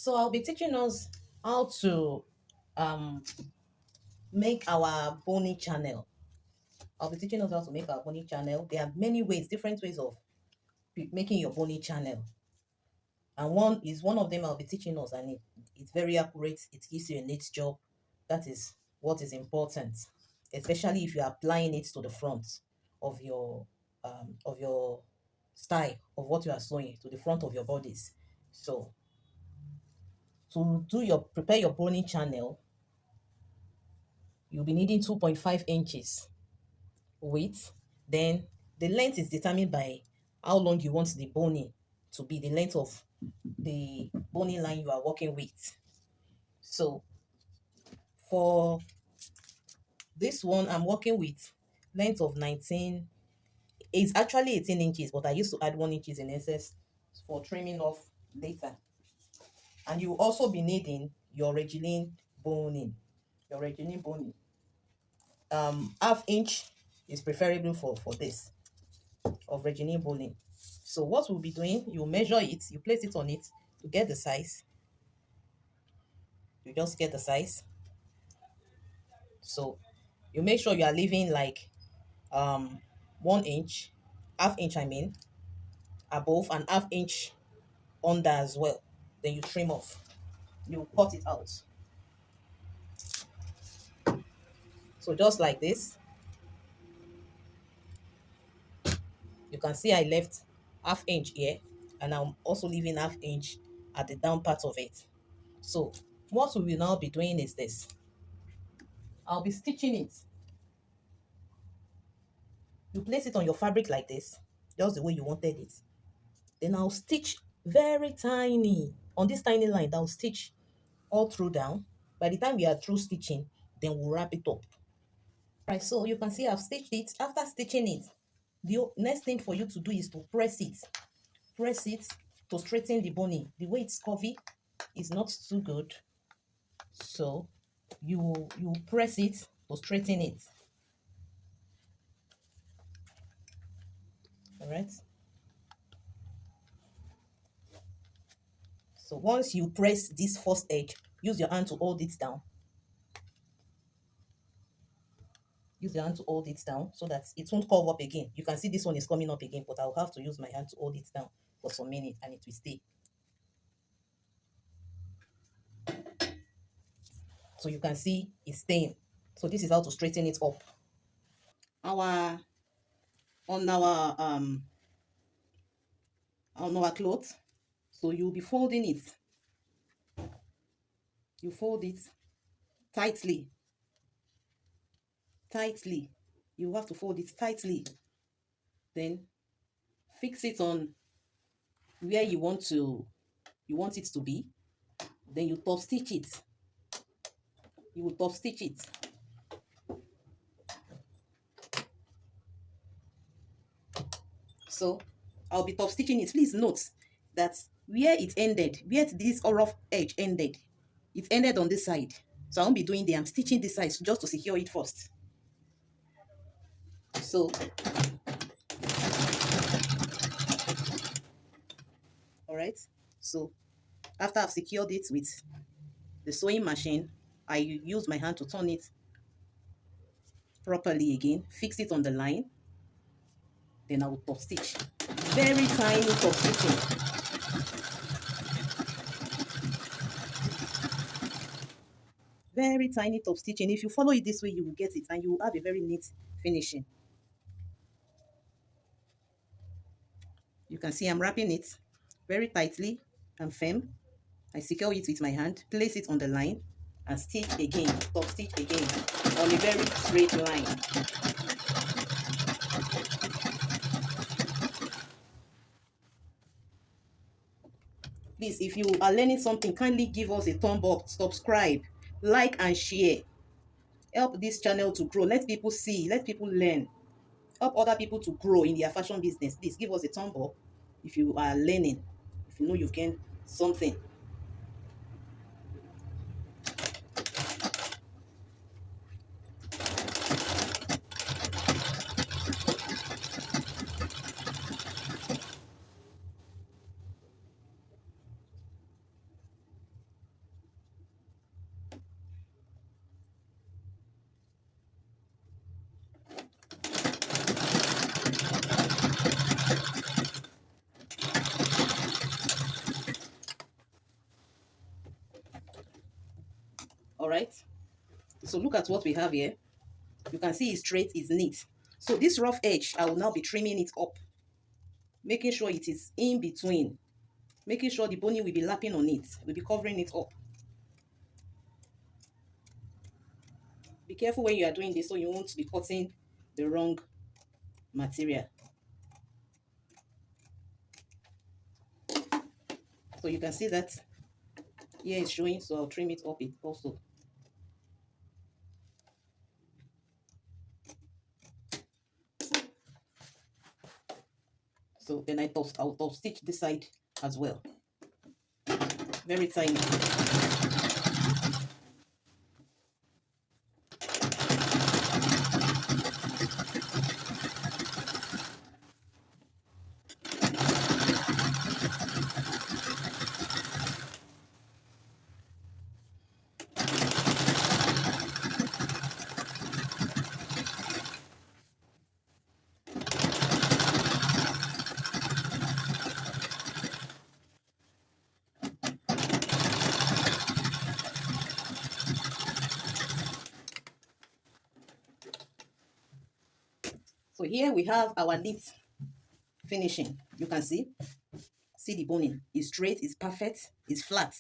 So I'll be teaching us how to um, make our Bony channel. I'll be teaching us how to make our Bony channel. There are many ways, different ways of making your Bony channel. And one of them I'll be teaching us, and it's very accurate. It gives you a neat job. That is what is important, especially if you're applying it to the front of your style of what you are sewing to the front of your bodies. So to prepare your Bony channel, you'll be needing 2.5 inches width. Then the length is determined by how long you want the boning to be, the length of the boning line you are working with. So for this one, I'm working with length of 19. It's actually 18 inches, but I used to add 1 inches in excess for trimming off later. And you will also be needing your Regilene boning. Your Regilene boning. Half inch is preferable for this of Regilene boning. So what we'll be doing, you measure it, you place it on it to get the size. You just get the size. So you make sure you are leaving like 1 inch, half inch I mean, above and half inch under as well. Then you trim off. You cut it out. So just like this. You can see I left half inch here, and I'm also leaving half inch at the down part of it. So what we will now be doing is this. I'll be stitching it. You place it on your fabric like this, just the way you wanted it. Then I'll stitch very tiny. On this tiny line, I'll stitch all through down. By the time we are through stitching, then we'll wrap it up. Right, so you can see I've stitched it. After stitching it, the next thing for you to do is to press it. Press it to straighten the boning. The way it's curvy is not too good. So you press it to straighten it. All right. So once you press this first edge, use your hand to hold it down. Use your hand to hold it down so that it won't curve up again. You can see this one is coming up again, but I'll have to use my hand to hold it down for some minutes and it will stay. So you can see it's staying. So this is how to straighten it up. On our cloth, so you'll be folding it. You fold it tightly. You have to fold it tightly. Then fix it on where you want it to be. Then you top stitch it. You will top stitch it. So I'll be top stitching it. Please note that where it ended, where this rough edge ended, it ended on this side. So I won't be doing there. I'm stitching this side just to secure it first. So all right. So after I've secured it with the sewing machine, I use my hand to turn it properly again, fix it on the line. Then I will top stitch. Very tiny top stitching. Very tiny top stitching. If you follow it this way, you will get it and you will have a very neat finishing. You can see I'm wrapping it very tightly and firm. I secure it with my hand, place it on the line, and stitch again, top stitch again on a very straight line. Please, if you are learning something, kindly give us a thumb up, subscribe, like, and share. Help this channel to grow. Let people see, let people learn. Help other people to grow in their fashion business. Please give us a thumb up if you are learning, if you know you've gained something. All right. So look at what we have here. You can see it's straight, it's neat. So this rough edge, I will now be trimming it up, making sure it is in between, making sure the boning will be lapping on it, will be covering it up. Be careful when you are doing this so you won't be cutting the wrong material. So you can see that here it's showing, so I'll trim it up it also. So then I'll stitch this side as well. Very tiny. So here we have our neat finishing. You can see the boning is straight, it's perfect, it's flat,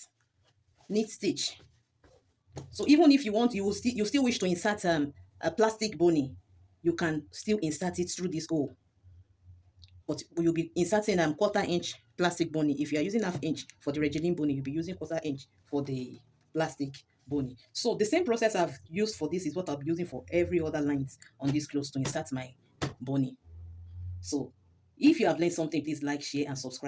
neat stitch. So even if you want, you still wish to insert a plastic boning, you can still insert it through this hole. But you'll be inserting quarter-inch plastic boning. If you are using half-inch for the Regeline boning, you'll be using quarter-inch for the plastic boning. So the same process I've used for this is what I'll be using for every other lines on this clothes to insert my boning. So if you have learned something, please like, share, and subscribe.